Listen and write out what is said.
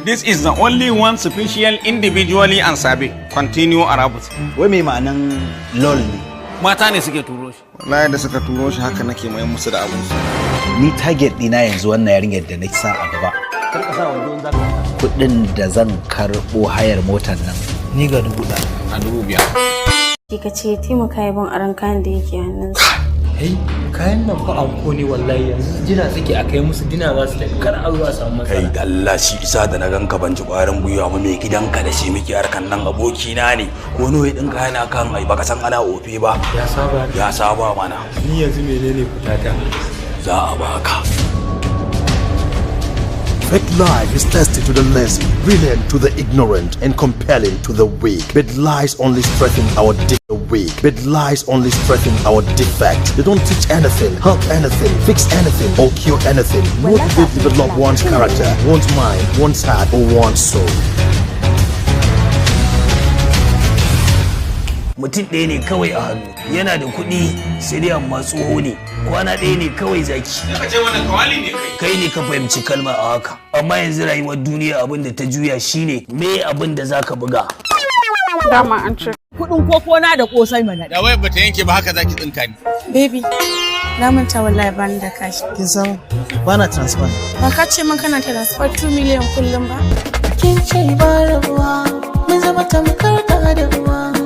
This is the only one special individually and sabi. Continue Arabic. Wai me ma'anan lol ne? Mata ne suke turo shi. Wallahi da suka turo shi haka nake mai musu da abun su. Ni target dina yanzu wannan yarinyar da nake sa a gaba. Kar ka sa wando in zaka. Kudin da zan karbo hayar motar nan ni ga 1000 a 5,000. Kika ce taimaka yabon aran kayan da yake hannunsa. Hey, kayan nan fa anko ne wallahi yanzu jira suke a kai musu dina za su tafi kar a zuwa samu matsala. Kai da Allah shi isa da na ganka ban ji ƙwarin gwiwa mu mai gidanka da shi muke harkan nan abokina ne ko nawa din ka yana kan ai baka san ana ofe ba. Ya saba mana. Ni yanzu menene fitata? Za a baka. Fake life is tested to the lazy, brilliant to the ignorant, and compelling to the weak. But lies only strengthen our weak. But lies only strengthen our defect. They don't teach anything, help anything, fix anything, or cure anything. Motivate, develop one's character, one's mind, one's heart, or one's soul. Mutum ɗaya ne kawai a hannu yana da kuɗi sai dai amma tsoho ne kwana ɗaya ne kawai zaki. Ka ce wannan kawali ne kai. Kai ne ka fahimci kalma a haka amma yanzu rayuwar duniya abin da ta juya shine me abin da zaka buga. Dama an ce. Kudin koko na da kosai mana. Da wai bata yanke ba haka zaki tsinka ni. Baby, na manta wallahi bani da kashi. kin san bana transfer. Ba ka ce man kana transfer 2 million kullum ba? Kin ce ba rabuwa mun zama tamkar da ruwa.